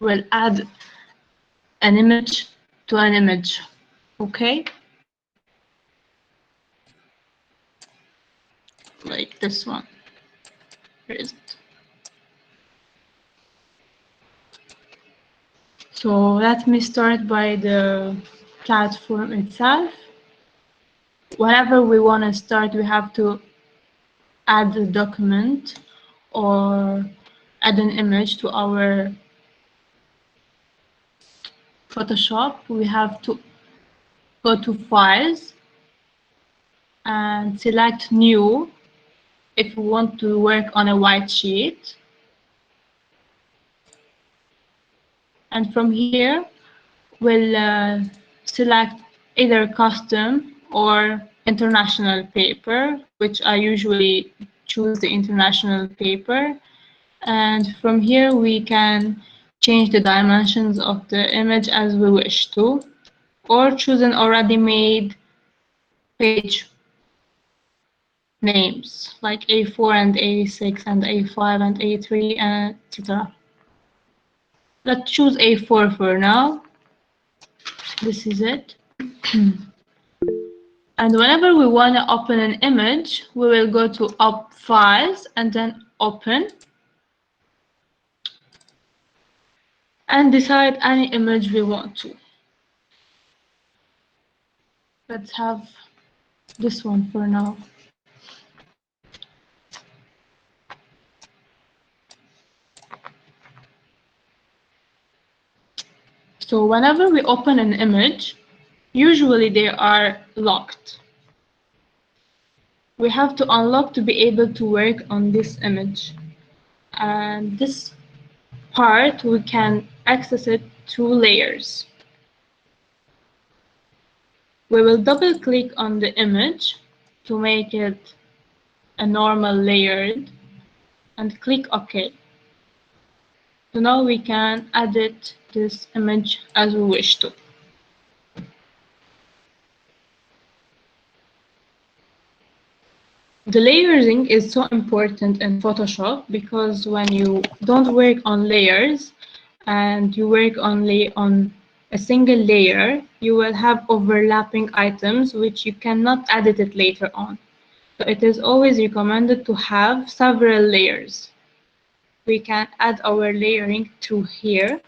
we'll add an image to an image. Okay? Like this one. Where is it? So let me start by the platform itself. Whenever we want to start, we have to add a document or add an image to our Photoshop. We have to go to Files and select New if we want to work on a white sheet. And from here, we'll select either custom or international paper, which I usually choose the international paper. And from here, we can change the dimensions of the image as we wish to, or choose an already made page names like A4 and A6 and A5 and A3, etc. Let's choose A4 for now. This is it. And whenever we want to open an image, we will go to Up Files and then Open. And decide any image we want to. Let's have this one for now. So whenever we open an image, usually they are locked. We have to unlock to be able to work on this image. And this part, we can access it through layers. We will double click on the image to make it a normal layered and click OK. So now we can edit this image as we wish to. The layering is so important in Photoshop because when you don't work on layers and you work only on a single layer, you will have overlapping items which you cannot edit it later on. So it is always recommended to have several layers. We can add our layering through here.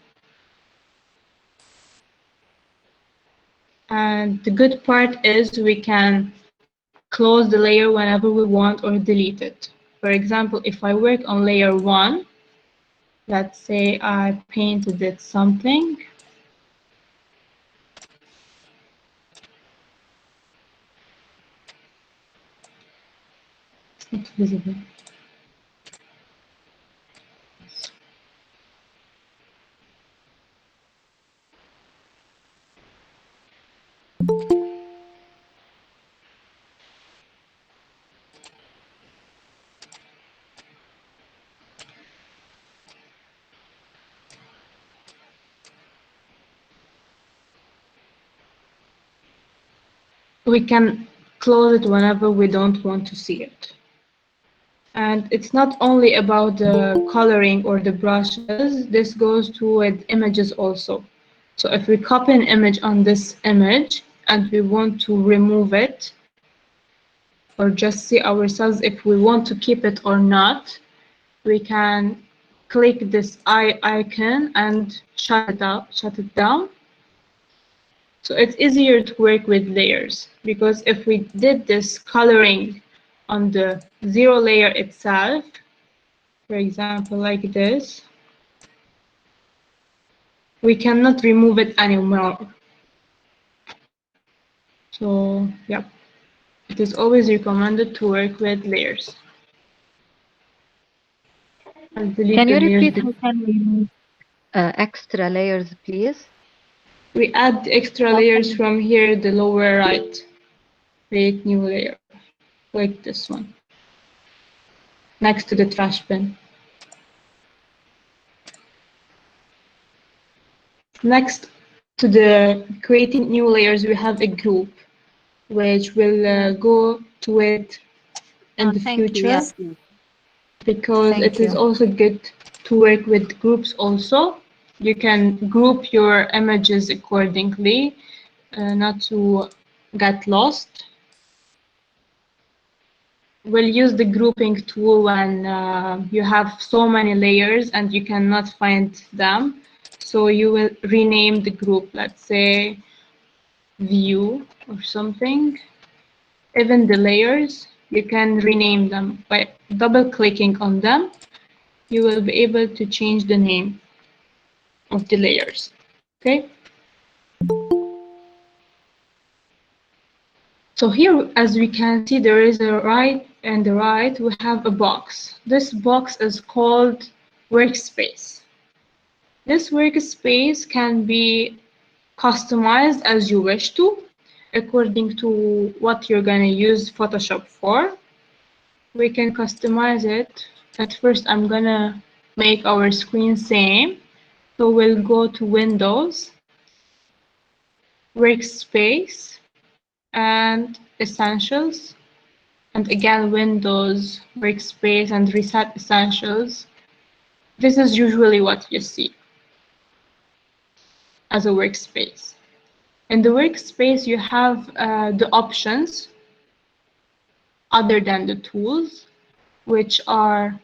And the good part is we can close the layer whenever we want or delete it. For example, if I work on layer 1, let's say I painted it something. It's not visible. We can close it whenever we don't want to see it. And it's not only about the coloring or the brushes, this goes to with images also. So if we copy an image on this image and we want to remove it, or just see ourselves if we want to keep it or not, we can click this eye icon and shut it down. So it's easier to work with layers, because if we did this coloring on the 0 layer itself, for example, like this, we cannot remove it anymore. So, yeah, it is always recommended to work with layers. Can you repeat how can we remove extra layers, please? We add extra layers from here, the lower right. Create new layer, like this one, next to the trash bin. Next to the creating new layers, we have a group, which will go to it in the future. Yes. Because it is also good to work with groups also. You can group your images accordingly, not to get lost. We'll use the grouping tool when you have so many layers and you cannot find them. So you will rename the group, let's say view or something. Even the layers, you can rename them by double clicking on them. You will be able to change the name of the layers. Okay. So here, as we can see, there is a right and the right, we have a box. This box is called workspace. This workspace can be customized as you wish to, according to what you're going to use Photoshop for. We can customize it. At first, I'm going to make our screen same. So we'll go to Windows, Workspace, and Essentials. And again, Windows, Workspace, and Reset Essentials. This is usually what you see as a workspace. In the workspace, you have the options other than the tools, which are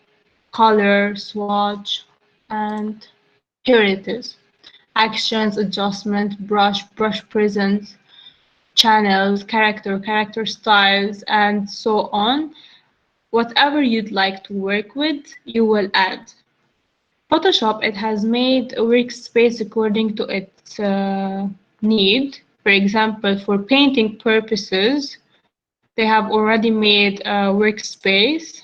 color, swatch, and here it is. Actions, adjustment, brush presence, channels, character styles, and so on. Whatever you'd like to work with, you will add. Photoshop, it has made a workspace according to its need. For example, for painting purposes, they have already made a workspace,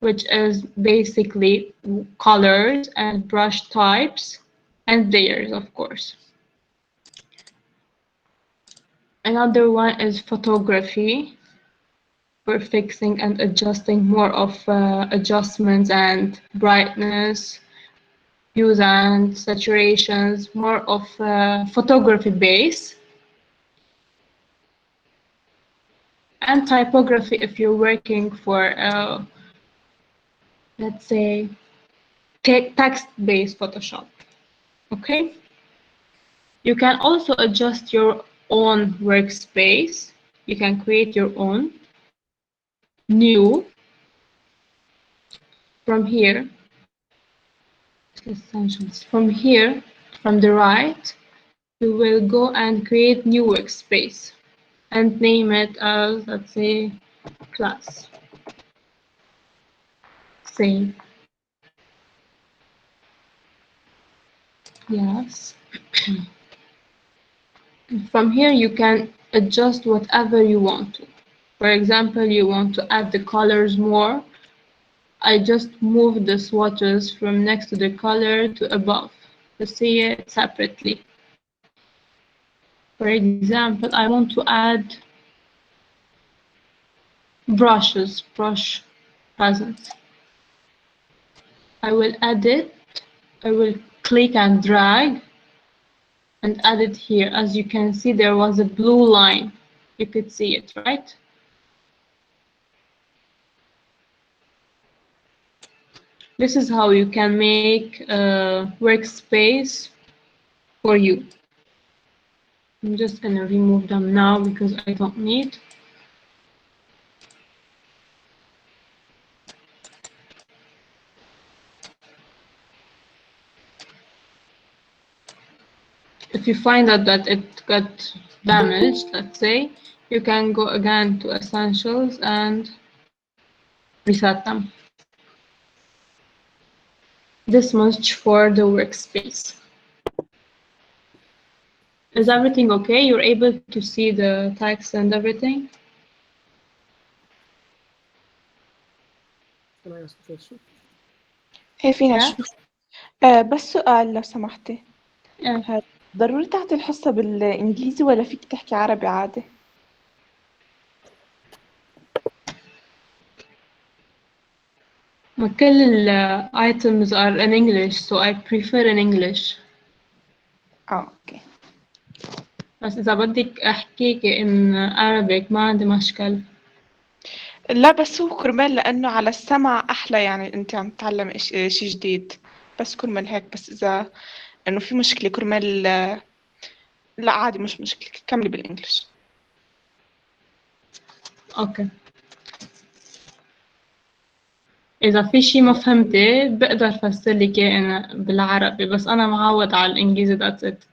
which is basically colors and brush types and layers, of course. Another one is photography, for fixing and adjusting more of adjustments and brightness, hues and saturations, more of photography base. And typography if you're working for, let's say, text-based Photoshop. Okay? You can also adjust your own workspace. You can create your own new from here. Essentials. From here, from the right, you will go and create new workspace and name it as, let's say, class. Save. Yes. From here, you can adjust whatever you want to. For example, you want to add the colors more. I just move the swatches from next to the color to above to see it separately. For example, I want to add brushes, brush presence. I will add it. I will click and drag and add it here. As you can see, there was a blue line. You could see it, right? This is how you can make a workspace for you. I'm just going to remove them now because I don't need. If you find out that it got damaged, let's say, you can go again to Essentials and reset them. This much for the workspace. Is everything okay? You're able to see the text and everything? Can I ask a question? هي فينا Yeah. نشوف بس سؤال لو سمحتي. Yeah. ضروري تعطي الحصة بالإنجليزي ولا فيك تحكي عربي عادي؟ كل ال items are in English, so I prefer in English. أوكي. بس إذا بدك أحكيكي in Arabic ما عندي مشكلة. لا بس هو كرمال لأنه على السمع أحلى يعني أنت عم تتعلم شيء جديد. بس كرمال هيك، بس إذا إنه في مشكلة كرمال لا عادي مش مشكلة، كملي بالإنجلش. اوكي. اذا في شي ما فهمتي بقدر افسر لك اياه أنا بالعربي، بس انا معود على الانجليزي. that's it.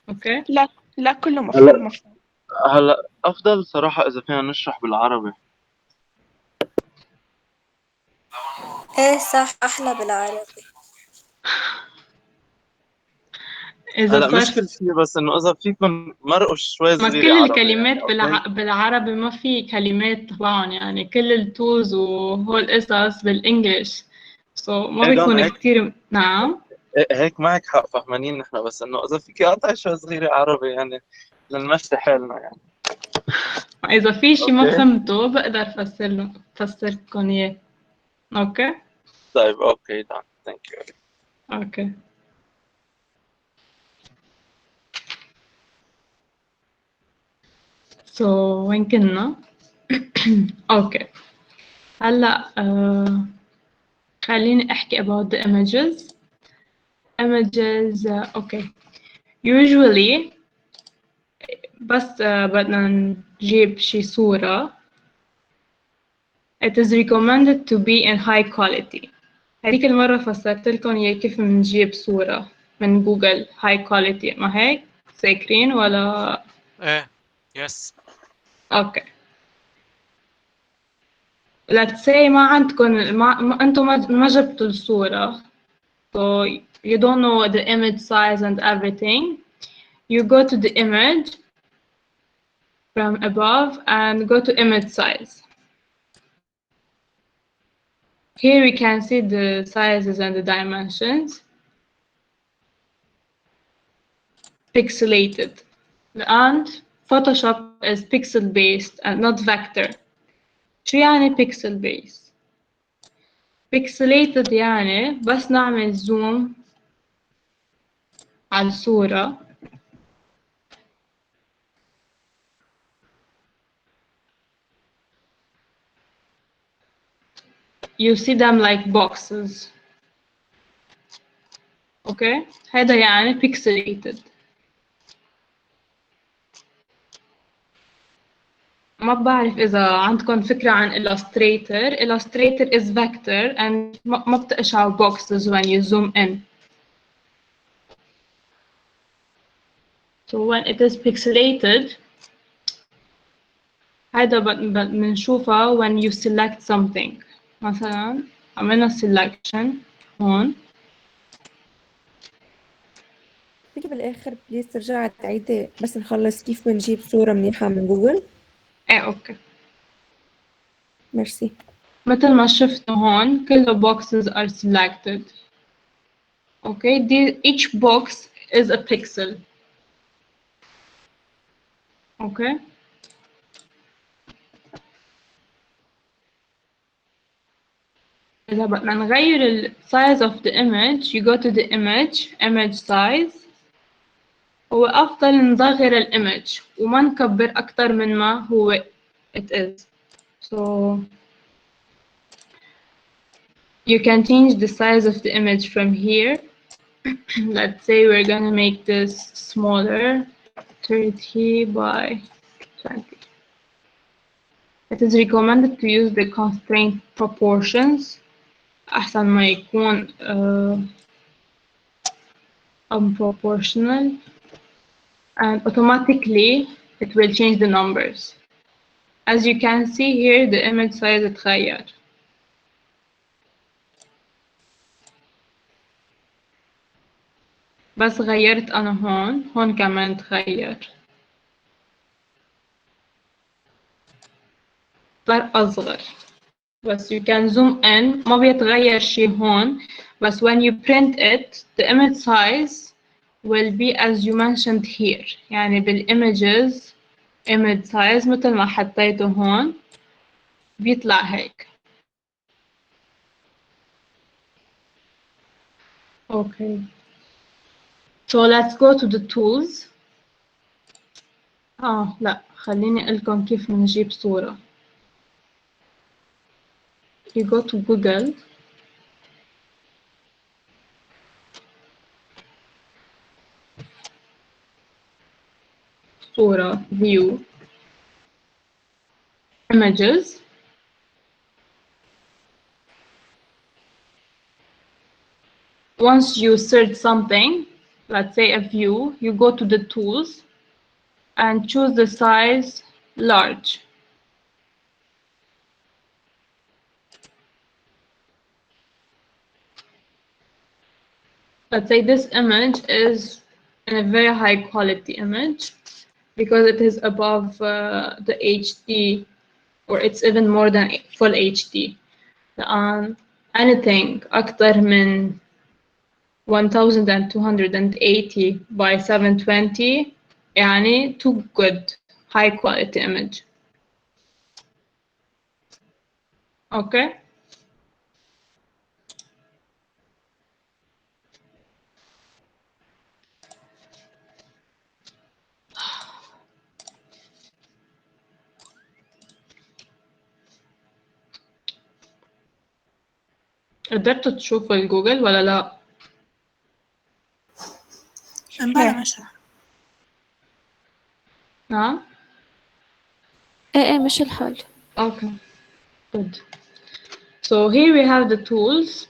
اوكي. لا لا كله هلا مفهوم مفهوم. هلا افضل صراحة اذا فينا نشرح بالعربي. ايه صح، احلى بالعربي. اذا هلا صار مش كل شيء، بس انه اذا فيكم مرقوا شوي ما صغيرة كل عربي يعني، الكلمات اوكي. بالعربي ما في كلمات طبعا، يعني كل التولز وهول القصص بالانجلش، ما ايه دون بيكون هيك، كتير. نعم. هيك معك حق، فهمانين نحن، بس انه اذا فيك قطع شوي صغيرة عربي يعني لنمشي حالنا يعني. إذا في شي ما اوكي فهمته بقدر فسركم إياه. أوكي. طيب، اوكي دون، ثانك يو. أوكي. وين كنا؟ أوكي. هلا خليني أحكي about the images. Okay. Usually بس بدنا نجيب شي صورة. It is recommended to be in high quality. هذيك المرة فسرت لكم إياه كيف بنجيب صورة من جوجل high quality، ما هيك؟ ساكرين ولا؟ ايه يس. أوكي. Let's say ما عندكم أنتم ما جبتوا الصورة، so you don't know the image size and everything. You go to the image from above and go to image size. Here we can see the sizes and the dimensions. Pixelated. And Photoshop is pixel based and not vector. شو يعني pixel based؟ Pixelated يعني بس نعمل zoom على الصورة you see them like boxes. Okay. هذا يعني pixelated. ما بعرف إذا عندكم فكرة عن Illustrator. Illustrator is vector and ما بتقشعوا boxes when you zoom in. So when it is pixelated هذا بنشوفها when you select something. مثلا عملنا selection هون. فيكي بالآخر بليز ترجعي تعيدي بس نخلص كيف بنجيب صورة منيحة من جوجل؟ اوكي. ميرسي. مثل ما شفتوا هون كل boxes are selected. Okay, each box is a pixel. Okay. إذا بدنا نغير ال size of the image, you go to the image size. هو أفضل نصغر الإيمج وما نكبر أكتر من ما هو it is. So you can change the size of the image from here. Let's say we're gonna make this smaller, 30 by 20. It is recommended to use the constraint proportions أحسن ما يكون unproportional, and automatically it will change the numbers. As you can see here, the image size اتغير. بس غيرت أنا هون كمان تغير، صار أصغر. بس you can zoom in، ما بيتغير شي هون، بس when you print it the image size will be as you mentioned here. يعني بالimages image size مثل ما حطيته هون بيطلع هيك. Okay. So let's go to the tools. لا خليني أقولكم كيف نجيب صورة. You go to Google صورة view images. Once you search something, let's say a view, you go to the tools and choose the size large. Let's say this image is a very high quality image because it is above the HD, or it's even more than full HD. Anything أكتر من 1280 by 720 يعني too good, high quality image. Okay. قدرتوا تشوفوا الجوجل ولا لا؟ امبارح مش نعم؟ ايه مش الحال. Okay, good. So here we have the tools.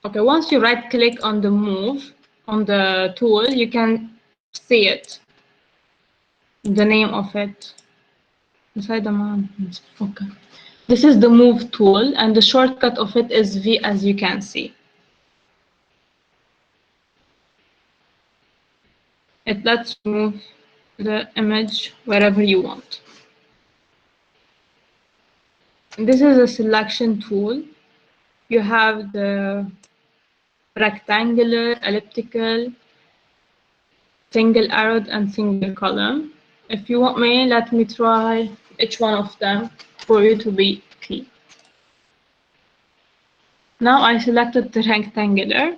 Okay, once you right click on the move on the tool, you can see it, the name of it. Okay. This is the move tool, and the shortcut of it is V, as you can see. It lets you move the image wherever you want. This is a selection tool. You have the rectangular, elliptical, single arrowed, and single column. If you want me, let me try each one of them for you to be clear. Now I selected the rectangular.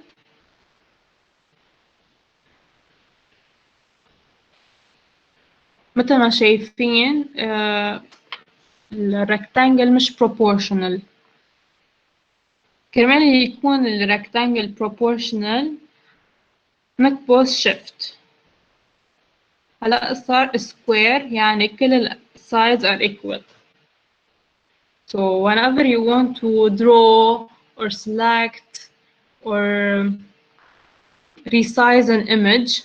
مثل ما شايفين الركتانجل مش proportional. كرمال يكون الركتانجل proportional نكبس shift. هلا صار square يعني كل ال sides are equal. So whenever you want to draw or select or resize an image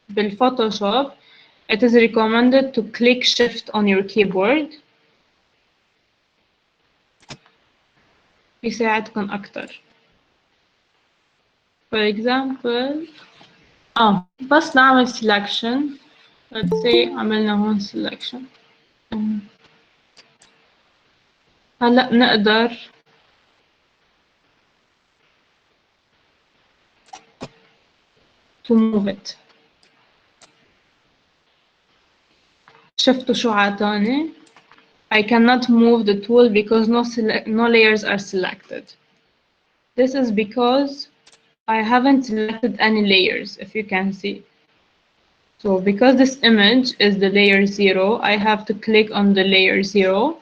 بالفوتوشوب, it is recommended to click shift on your keyboard. يساعدكم أكتر. For example, بس نعمل selection. Let's say عملنا هون selection. هلأ نقدر to move it. شفتوا شو عطاني؟ I cannot move the tool because no layers are selected. This is because I haven't selected any layers, if you can see. So because this image is the layer 0, I have to click on the layer 0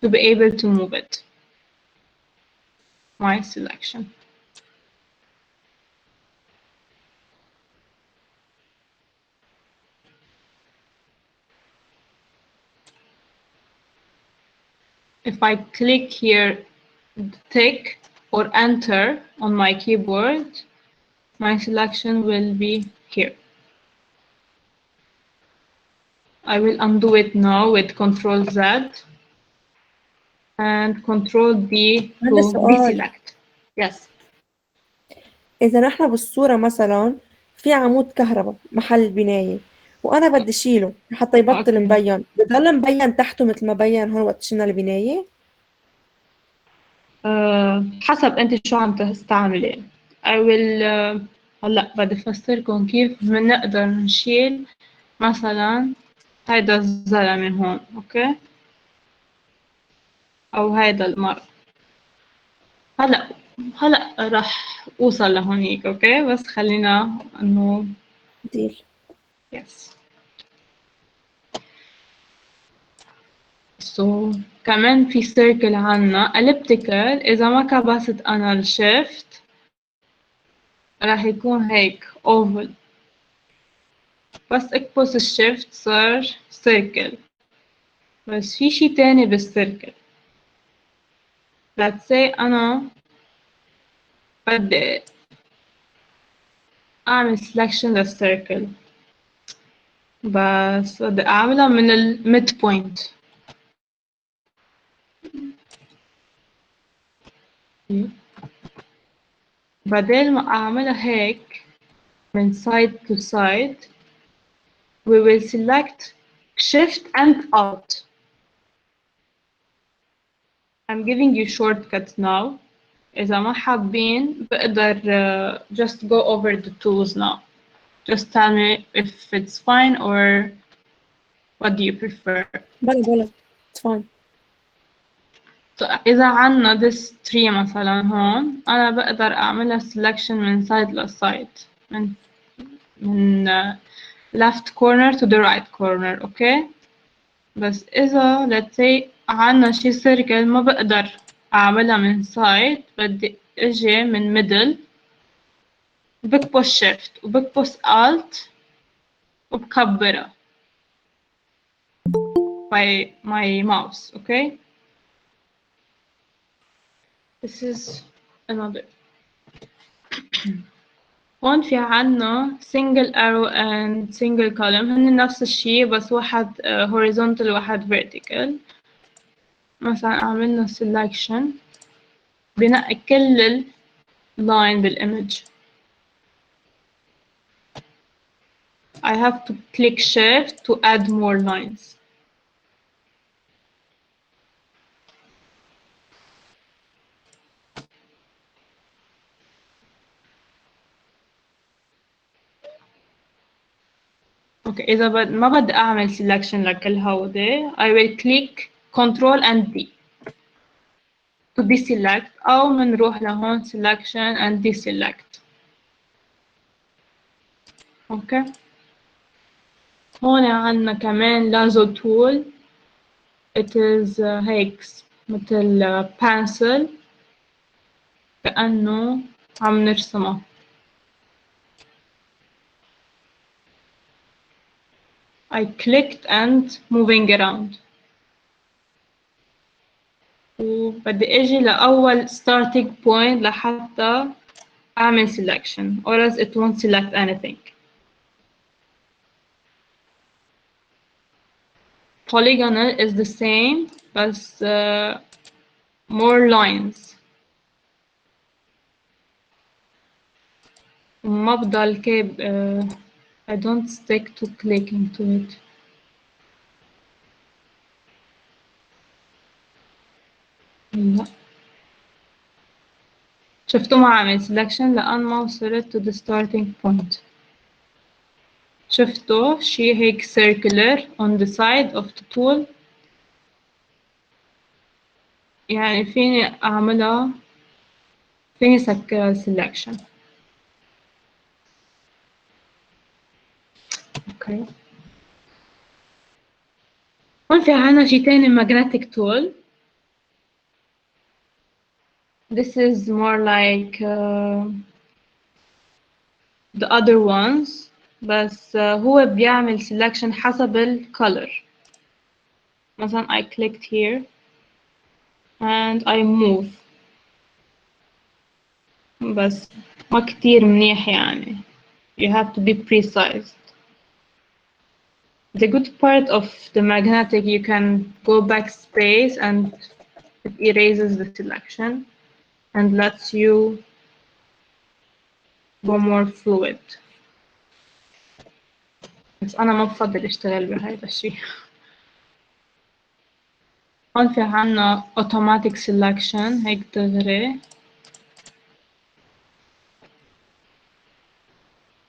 to be able to move it. My selection. If I click here, tick or enter on my keyboard, my selection will be here. I will undo it now with Ctrl Z and Ctrl D عندي to سؤال. deselect. Yes. إذا نحن بالصورة مثلا في عمود كهرباء محل البناية وأنا بدي شيله حتى يبطل أوكي. مبين، بضل مبين تحته مثل ما بين هون وقت شلنا البناية؟ حسب أنت شو عم تستعملي. I will هلا بدي أفسركم كيف بنقدر نشيل مثلا هيدا الزلمة هون، أوكي؟ أو هيدا المرأة. هلا راح أوصل لهونيك، أوكي؟ بس خلينا إنه ديل. yes. So كمان في circle عنا elliptical. إذا ما كبست أنا الشيفت راح يكون هيك oval. بس اكبس الشيفت صار سيركل، بس في شي تاني بالسيركل. let's say أنا بدي أعمل selection للسيركل، بس بدي أعملها من الميد بوينت. بدل ما أعملها هيك من side to side, we will select shift and alt. I'm giving you shortcuts now. إذا ما حابين بقدر just go over the tools now. Just tell me if it's fine or what do you prefer. بلا it's fine. So إذا عنا this tree مثلا هون، أنا بقدر أعملها selection من side ل side، من left corner to the right corner. okay. بس إذا let's say عنا شي circle ما بقدر أعملها من side، بدي أجي من middle، بكبس shift وبكبس alt وبكبرها by my mouse. okay. This is another. هون في عنا single arrow and single column، هن نفس الشي بس واحد horizontal وواحد vertical. مثلا عملنا selection بنقي كل line بالimage. I have to click shift to add more lines. okay. إذا ما بدي أعمل selection لكل هودي، I will click Ctrl and D to deselect، أو منروح لهون selection and deselect. okay. هون عنا كمان lasso tool. it is هيك مثل pencil كأنه عم نرسمه. I clicked and moving around. وبدي اجي لأول starting point لحتى أعمل selection or else it won't select anything. Polygonal is the same بس more lines. وما بضل كيب I don't stick to clicking to it. لا. شفتوا ما عمل selection لأن ما وصلت to the starting point. شفتوا شي هيك circular on the side of the tool. يعني فيني أعملها، فيني سكرها selection. okay. هون في عنا شي تاني magnetic tool. This is more like the other ones بس هو بيعمل selection حسب ال color. مثلا I clicked here and I move بس ما كتير منيح يعني. You have to be precise. The good part of the magnetic, you can go backspace and it erases the selection and lets you go more fluid. بس أنا ما بفضل أشتغل بهذا الشيء. هون في عنا automatic selection هيك دغري.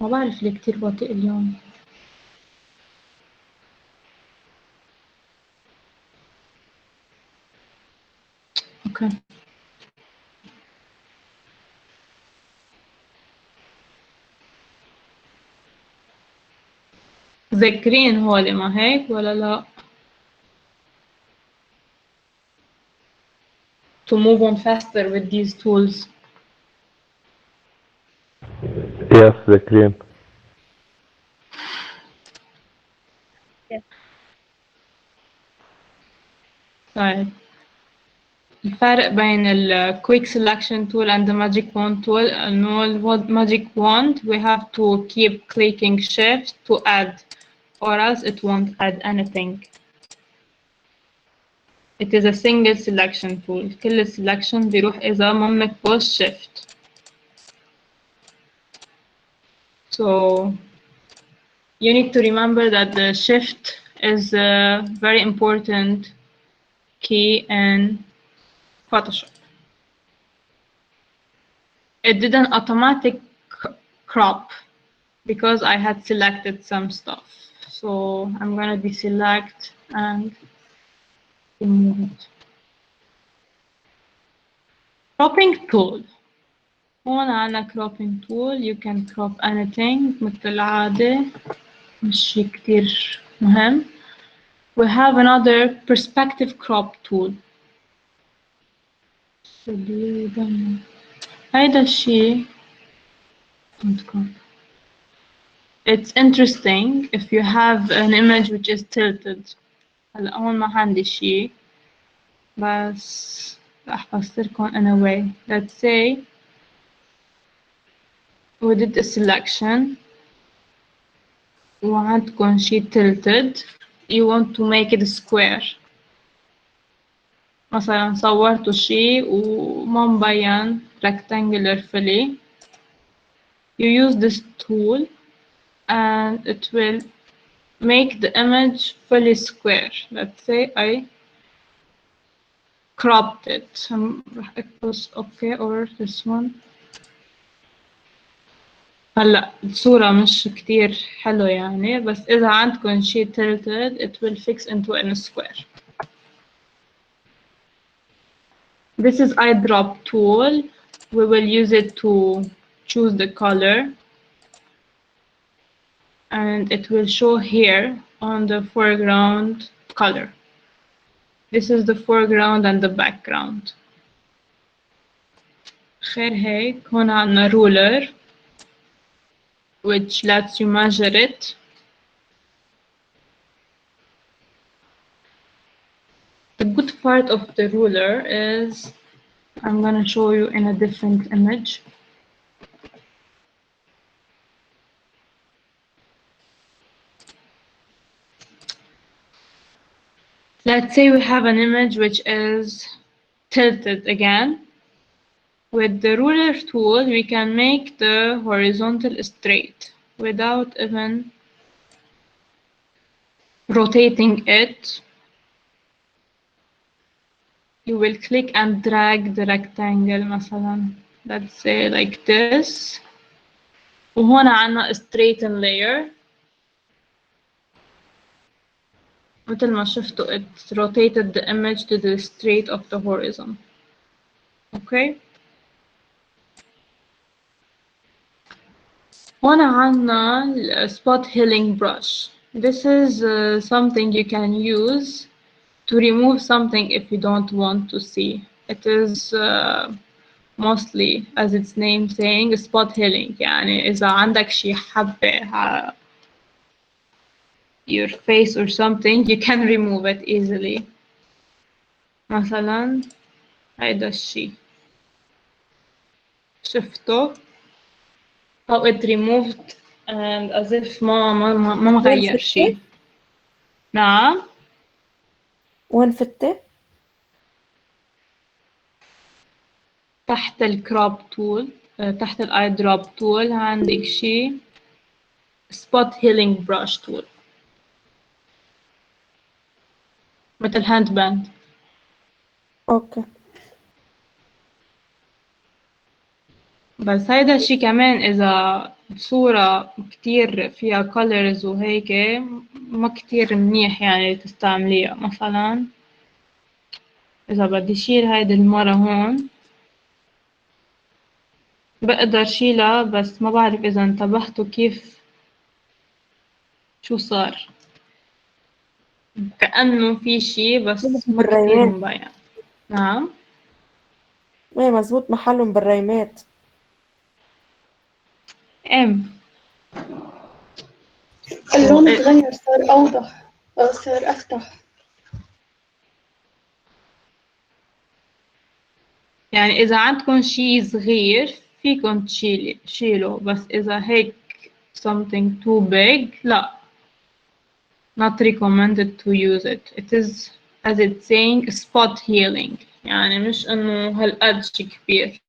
ما بعرف ليه كتير بطيء اليوم. اوكي. ذاكرين هولي ما هيك ولا لا؟ To move on faster with these tools. Yes, ذاكرين. طيب الفرق بين ال quick selection tool and the magic wand tool إنه ال magic wand we have to keep clicking shift to add or else it won't add anything. It is a single selection tool. كل selection بيروح إذا ما بنكبس shift. So you need to remember that the shift is a very important key in Photoshop. It did an automatic crop because I had selected some stuff. So I'm gonna deselect and remove it. Cropping tool. هون عنا cropping tool. You can crop anything مثل العادة. مش شي كتير مهم. We have another perspective crop tool. هيدا الشي It's interesting if you have an image which is tilted. هلا هون ما عندي شي بس راح أفسركم in a way. Let's say we did a selection وعندكم شي tilted. You want to make it square. مثلا صورتوا شي وما مبين rectangular fully. You use this tool and it will make the image fully square. Let's say I cropped it. راح أكبس OK or this one. هلا الصورة مش كتير حلو يعني بس إذا عندكم شي tilted it will fix into a square. This is eyedrop tool. We will use it to choose the color and it will show here on the foreground color. This is the foreground and the background. غير هيك هون عنا ruler which lets you measure it. The good part of the ruler is I'm gonna show you in a different image. Let's say we have an image which is tilted again. With the ruler tool, we can make the horizontal straight without even rotating it. You will click and drag the rectangle مثلا. Let's say like this. وهون عنا straighten layer. مثل ما شفتوا it rotated the image to the straight of the horizon. Okay. هون عنا spot healing brush. This is something you can use to remove something if you don't want to see. It is mostly, as its name saying, spot healing. يعني إذا عندك شي حبة your face or something, you can remove it easily. مثلا هيدا الشي شفتوا how it removed and as if ما غير شي. نعم. وين فتة؟ تحت الكروب تول تحت الاي دروب تول عندك شي spot healing brush tool مثل هاند باند. اوكي. بس هيدا الشي كمان إذا صورة كتير فيها colors وهيك ما كتير منيح يعني تستعمليها. مثلا إذا بدي شيل هيدي المرة هون بقدر شيلها بس ما بعرف إذا انتبهتوا كيف شو صار كأنه في شي بس ما كتير مبين. نعم. ايه مزبوط محلهم بالريمات. اللون تغير صار أوضح أو صار أفتح. يعني إذا عندكم شي صغير فيكم تشيله، بس إذا هيك something too big لا، not recommended to use it. It is as it's saying spot healing، يعني مش إنه هالقد شي كبير.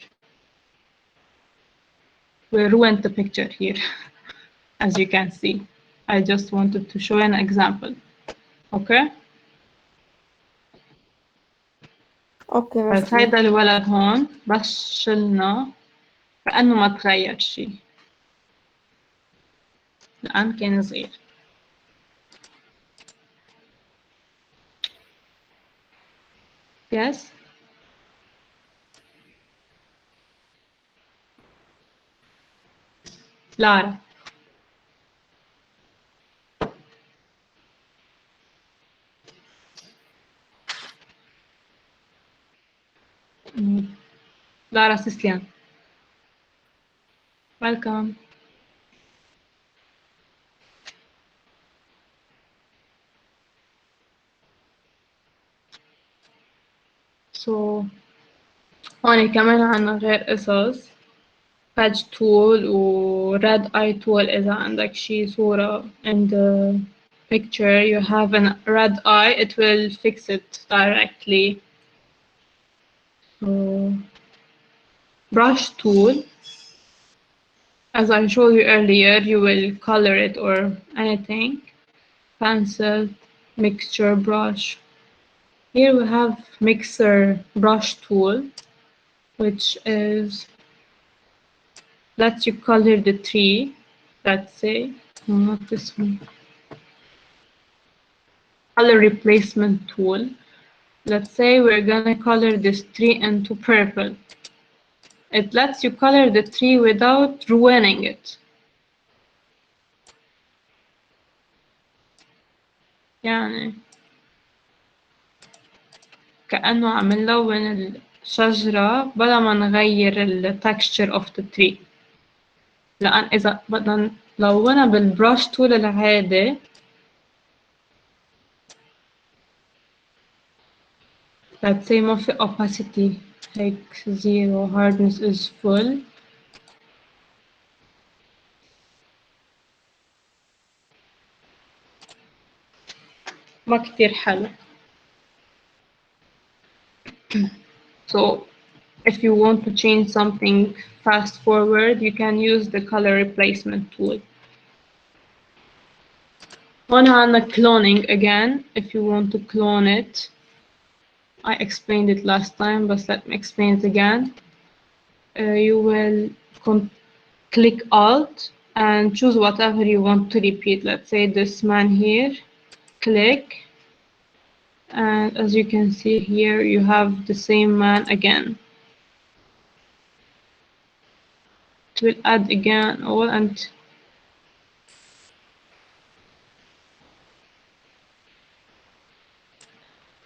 We ruined the picture here as you can see. I just wanted to show an example. Okay. اوكي بس ميرسي. هيدا الولد هون بس شلنا كأنه ما تغير شي لأن كان صغير. Yes. Lara. Lara Sislian. Welcome. So هون كمان عنا غير قصص Fudge tool و red eye tool. إذا عندك شي صورة in the picture you have a red eye, it will fix it directly. So, brush tool, as I showed you earlier, you will color it or anything. Pencil, mixture brush. Here we have mixer brush tool, which is lets you color the tree. Let's say, no, not this one. Color replacement tool. Let's say we're gonna color this tree into purple. It lets you color the tree without ruining it. يعني كأنه عم نلون الشجرة بلا ما نغير ال texture of the tree. لأن إذا بدنا نلونها بالبrush tool العادي let's say ما في opacity هيك zero, hardness is full. ما كتير حلو. So if you want to change something fast forward, you can use the color replacement tool. هون عندنا cloning again. If you want to clone it, I explained it last time, but let me explain it again. You will click Alt and choose whatever you want to repeat. Let's say this man here. Click, and as you can see here, you have the same man again. It will add again all, and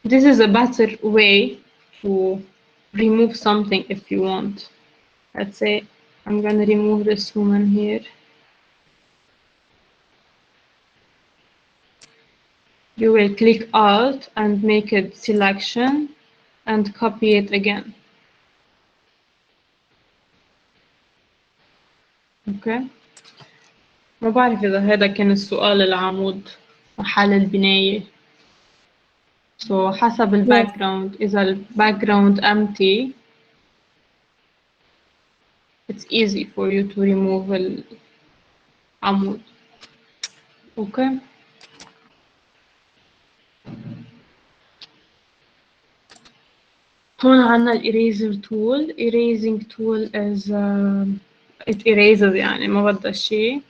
this is a better way to remove something if you want. Let's say I'm gonna remove this woman here. You will click Alt and make a selection and copy it again. Okay. ما بعرف إذا هذا كان السؤال العمود محل البناية. So حسب ال background. إذا ال background empty, it's easy for you to remove العمود. Okay. هون عنا ال eraser tool. Erasing tool is it erases يعني ما بدها شيء.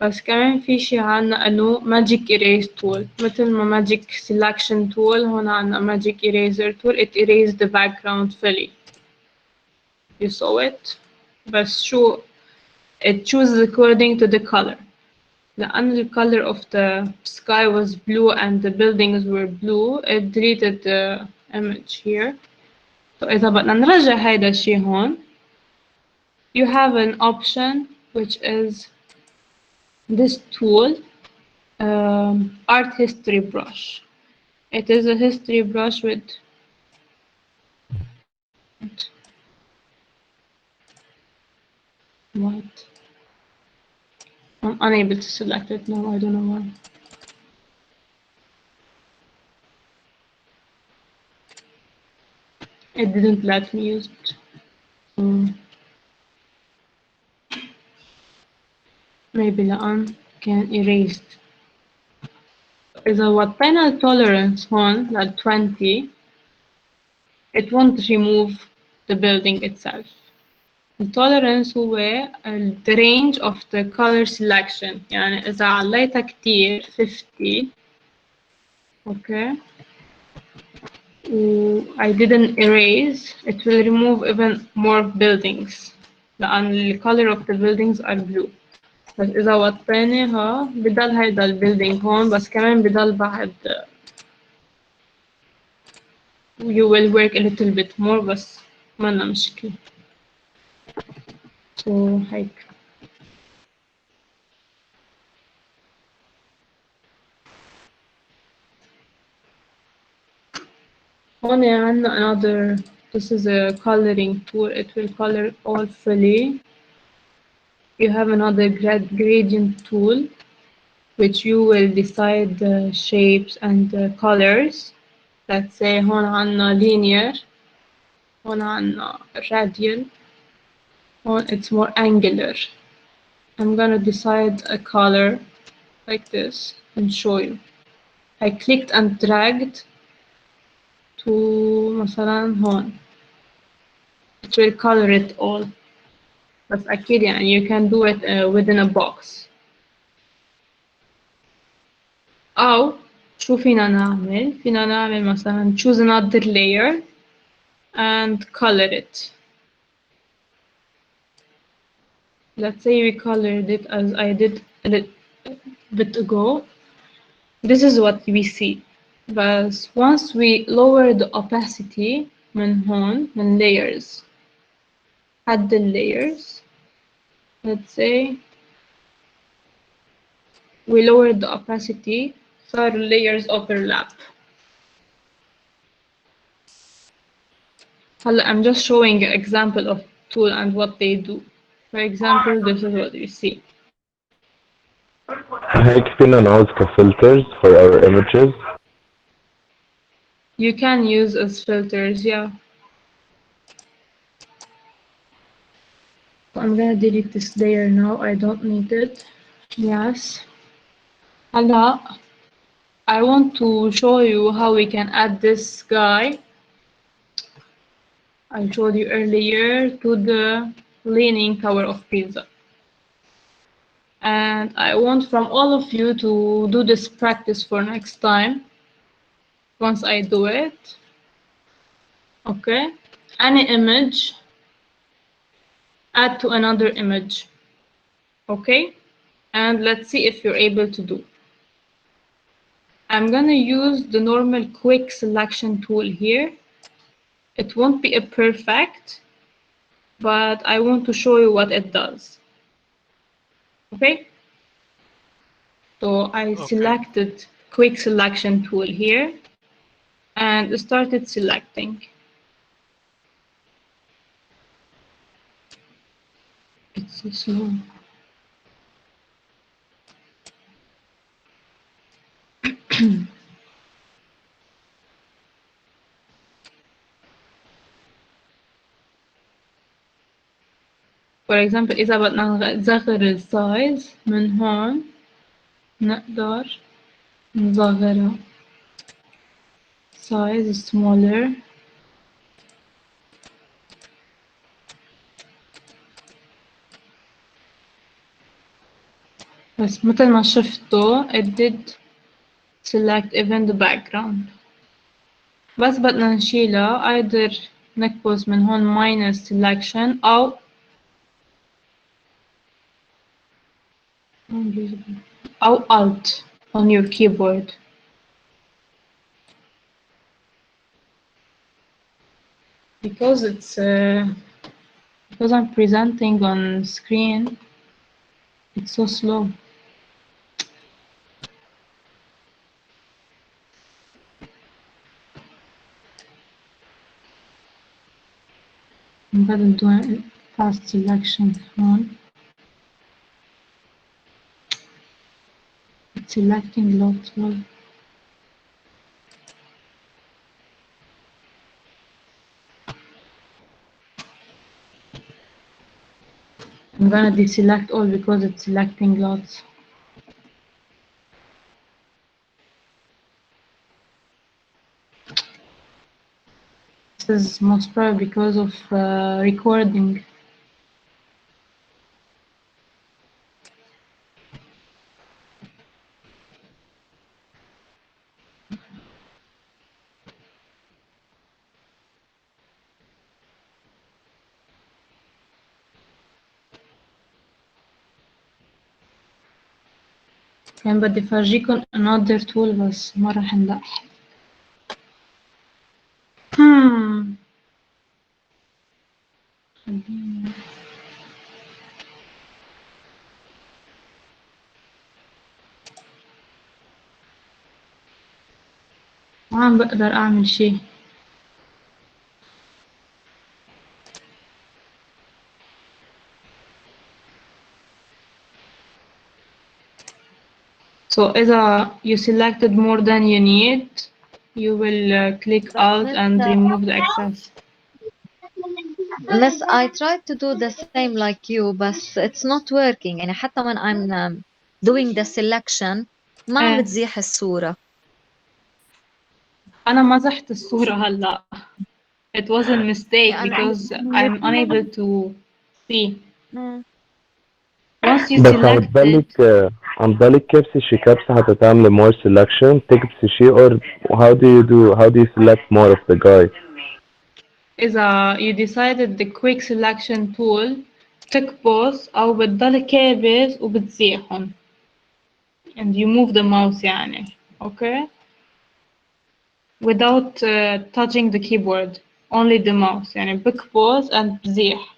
بس كمان في شي عنا إنه magic erase tool. مثل ما magic selection tool هون عنا magic eraser tool. It erases the background fully. You saw it. بس شو it chooses according to the color. لأن the color of the sky was blue and the buildings were blue, it deleted the image here. So إذا بدنا نرجع هيدا الشي هون, you have an option which is this tool, art history brush. It is a history brush with What? I'm unable to select it now. I don't know why. It didn't let me use it. Maybe لأن كان erased. إذا وطينا الtolerance هون لل 20 it won't remove the building itself. The tolerance هو the range of the color selection. يعني إذا عليتها كتير 50 okay I didn't erase, it will remove even more buildings لأن the color of the buildings are blue. بس إذا وطيناها بضل هيدا البيلدينج هون بس كمان بضل بعد you will work a little bit more بس منا مشكلة. So هيك. هون عنا another, this is a coloring tool, it will color all fully. You have another gradient tool which you will decide the shapes and the colors. Let's say هون عنا linear, هون عنا radial, هون it's more angular. I'm gonna decide a color like this and show you. I clicked and dragged to مثلا هون. It will color it all. بس أكيد يعني you can do it within a box. أو شو فينا نعمل؟ فينا نعمل مثلا choose another layer and color it. Let's say we colored it as I did a bit ago. This is what we see. But once we lower the opacity من هون من layers add the layers, let's say we lowered the opacity so layers overlap. I'm just showing an example of tool and what they do. For example, this is what you see. هيك فينا نعوز كفلترز for our images. You can use as filters, yeah. I'm gonna delete this layer now. I don't need it. Yes. Hello. I want to show you how we can add this guy I showed you earlier to the Leaning Tower of Pisa. And I want from all of you to do this practice for next time. Once I do it, okay, any image, add to another image, okay, and let's see if you're able to do. I'm gonna use the normal quick selection tool here. It won't be a perfect, but I want to show you what it does. Okay? So I selected quick selection tool here and started selecting. It's so slow. For example إذا بدنا نصغر السايز من هون نقدر نصغرها size smaller بس مثل ما شفتوا it did select even the background بس بدنا نشيلها either نكبس من هون minus selection أو alt on your keyboard. Because it's because I'm presenting on screen, it's so slow. I'm gonna do a fast selection on. selecting lots. Well, I'm gonna deselect all because it's selecting lots. This is most probably because of recording. كان بدي أفرجيكم another tool بس ما راح نلاقي. خلينا ما عم بقدر أعمل شي. So إذا you selected more than you need, you will click Alt and remove the excess. Miss, I tried to do the same like you, but it's not working. يعني حتى when I'm doing the selection ما عم بتزيح الصورة. أنا مسحت الصورة هلا. It was a mistake because I'm unable to see. Once you بس select عم بالك كيف شي كبسة حتى تعملي more selection تكبسي شي or how do you select more of the guy؟ إذا you decided the quick selection tool تكبس أو بتضل كابس وبتزيحهم and you move the mouse يعني okay without touching the keyboard only the mouse يعني بكبس and بزيح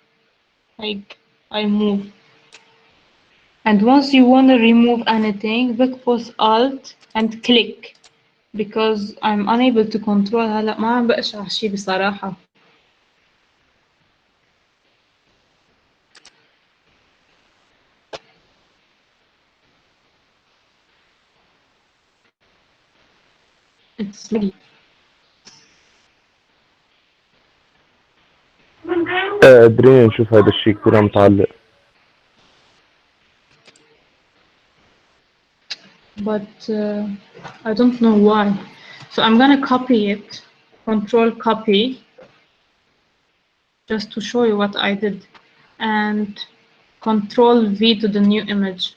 like I move and once you want to remove anything بكبس Alt and click because I'm unable to control هلا ما عم بقشع شي بصراحة. It's laggy. قادرين نشوف هذا الشي كتير عم تعلق. But I don't know why. So I'm gonna copy it, control copy, just to show you what I did, and control V to the new image.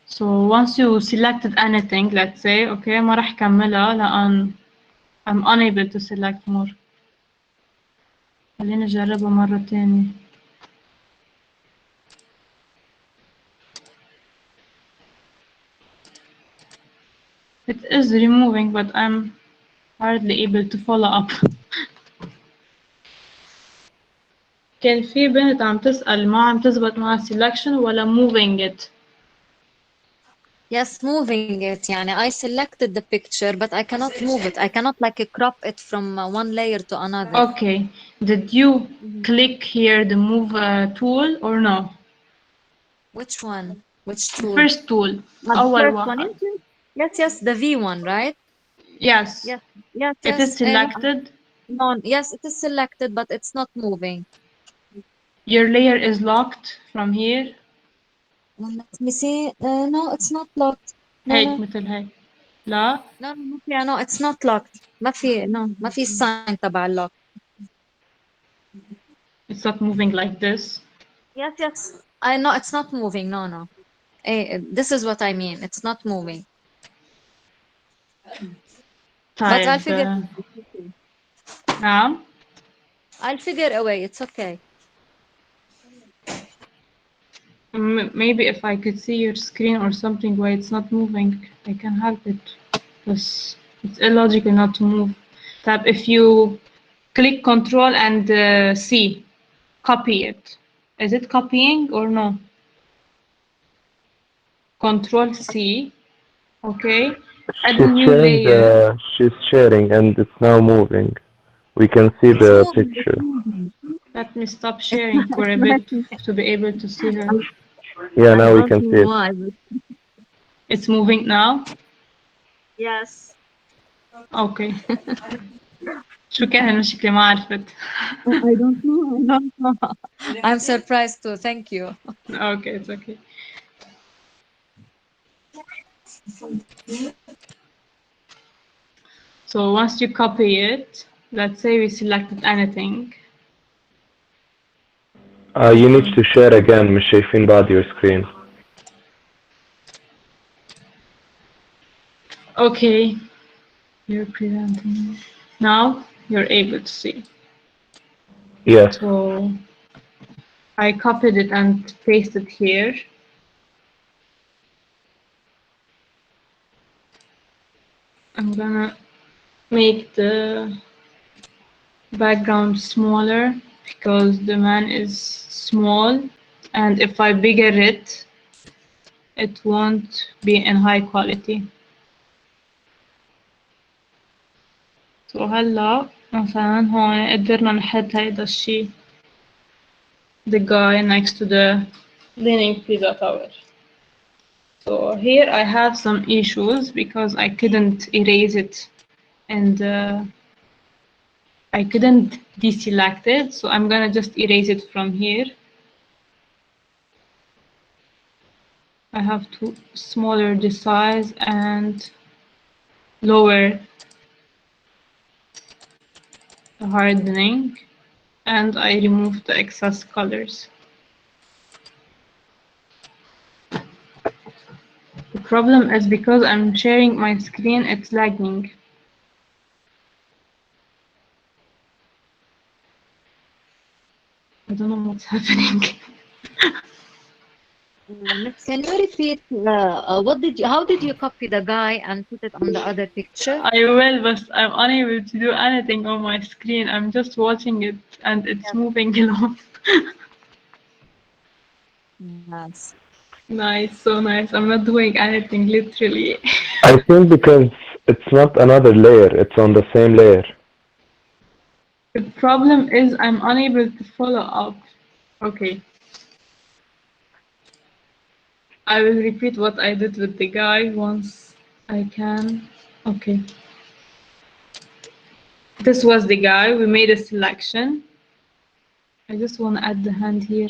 So once you selected anything, let's say, okay, ما راح كملها لأن I'm unable to select more. خلينا نجربها مرة تانية. It is removing, but I'm hardly able to follow up. كان في بنت عم تسأل ما عم تزبط مع selection ولا moving it. Yes, moving it. يعني I selected the picture, but I cannot move it. I cannot like crop it from one layer to another. Okay. Did you click here the move tool or no? Which one? Which tool? First tool. The أول first one. واحد. Yes, the V one, right? Yes. Yes. It is selected. No, yes, it is selected, but it's not moving. Your layer is locked from here. Let me see. No, it's not locked. هيك No. مثل هيك. لا. No, it's not locked. ما في sign تبع lock. It's not moving like this. Yes. I know it's not moving. No. This is what I mean. It's not moving. But I'll figure. نعم. I'll figure a way. It's okay. Maybe if I could see your screen or something why it's not moving, I can help it. Because it's illogical not to move. Tab, if you click Control and C, copy it. Is it copying or no? Control C, okay. Add a new layer. She's sharing and it's now moving. We can see It's the moving, it's picture. moving. Let me stop It's sharing for a bit to be able to see her. Yeah, I now we don't can know see it. why, but It's moving now? yes. Okay. شو كان المشكلة ما عرفت. I don't know. I don't know. I'm surprised too. Thank you. Okay, it's okay. So once you copy it, let's say we selected anything. You need to share again. مش شايفين بعض your screen. Okay, you're presenting. Now you're able to see. Yes. So I copied it and pasted here. I'm gonna make the background smaller because the man is small, and if I bigger it, it won't be in high quality. So هلا مثلا هون قدرنا نحط هيدا الشي, the guy next to the Leaning Pizza Tower. So here I have some issues because I couldn't erase it and I couldn't deselect it, so I'm gonna just erase it from here. I have to smaller the size and lower the hardening, and I remove the excess colors. The problem is because I'm sharing my screen, it's lagging. I don't know what's happening. Can you repeat how did you copy the guy and put it on the other picture? I will, but I'm unable to do anything on my screen. I'm just watching it and it's moving along. Yes. Nice, so nice. I'm not doing anything, literally. I think because it's not another layer, it's on the same layer. The problem is I'm unable to follow up. Okay. I will repeat what I did with the guy once I can. Okay. This was the guy. We made a selection. I just want to add the hand here.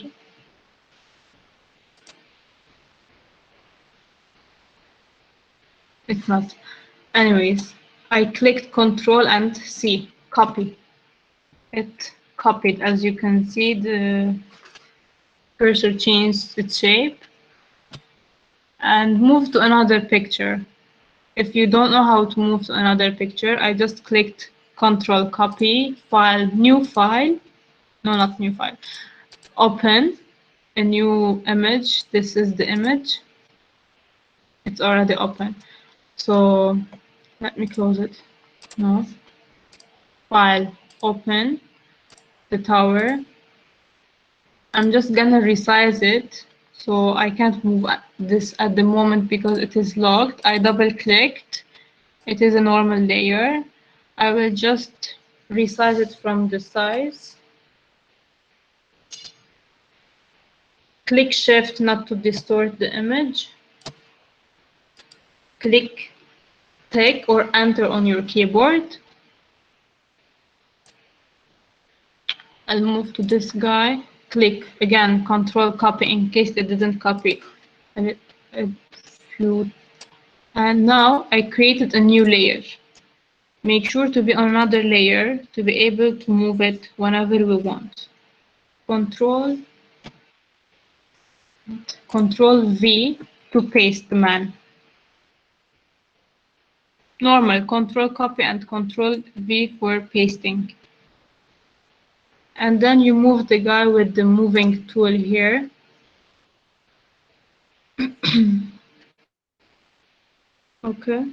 It's not. Anyways, I clicked Control and C, copy. It copied. As you can see, the cursor changed its shape and moved to another picture. If you don't know how to move to another picture, I just clicked Control Copy, File, New File. No, not New File. Open a new image. This is the image. It's already open. So let me close it. No. File, open the tower. I'm just gonna resize it. So I can't move this at the moment because it is locked. I double clicked. It is a normal layer. I will just resize it from the size. Click Shift not to distort the image. Click Take or Enter on your keyboard. I'll move to this guy. Click again, Control Copy in case it didn't copy. And now I created a new layer. Make sure to be on another layer to be able to move it whenever we want. Control V to paste the man. Normal, Control Copy and Control V for pasting. And then you move the guy with the moving tool here. Okay.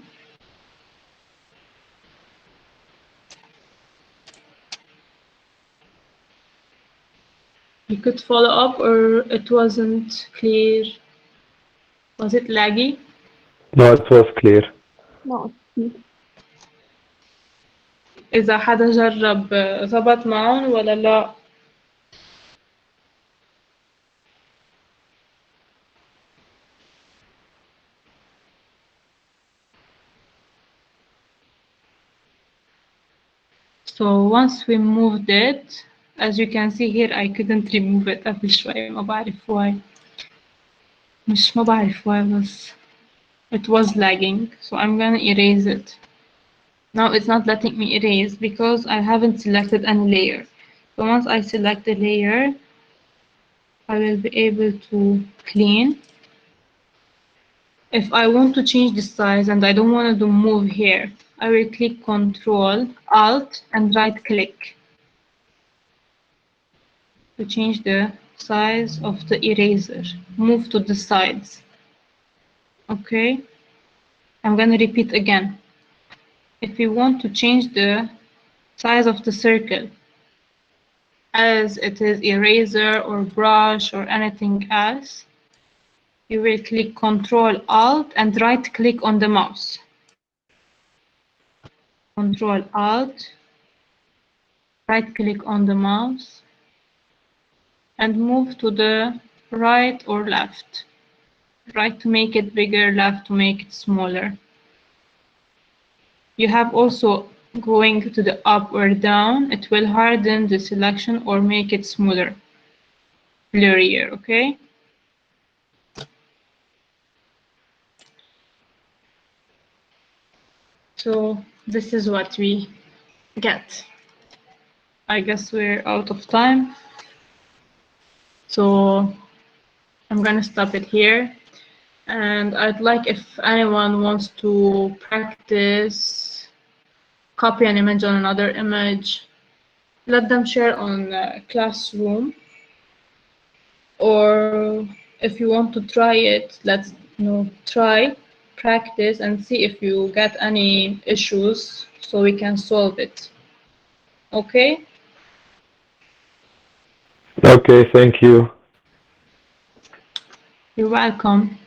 You could follow up, or it wasn't clear. Was it laggy? No, it was clear. ناقص كتير. إذا حدا جرب ظبط معهم ولا لا؟ So once we moved it, as you can see here, I couldn't remove it قبل شوي ما بعرف why. مش ما بعرف why بس it was lagging. So I'm gonna erase it. Now it's not letting me erase because I haven't selected any layer. So once I select the layer, I will be able to clean. If I want to change the size and I don't want to move here, I will click Control, Alt, and right click to change the size of the eraser. Move to the sides. Okay, I'm going to repeat again. If you want to change the size of the circle, as it is eraser or brush or anything else, you will click Control Alt and right click on the mouse. Control Alt, right click on the mouse and move to the right or left. Right to make it bigger, left to make it smaller. You have also going to the up or down, it will harden the selection or make it smoother, blurrier, okay? So this is what we get. I guess we're out of time. So I'm gonna stop it here. And I'd like if anyone wants to practice, copy an image on another image, let them share on Classroom. Or if you want to try it, let's try, practice, and see if you get any issues so we can solve it. Okay? Okay, thank you. You're welcome.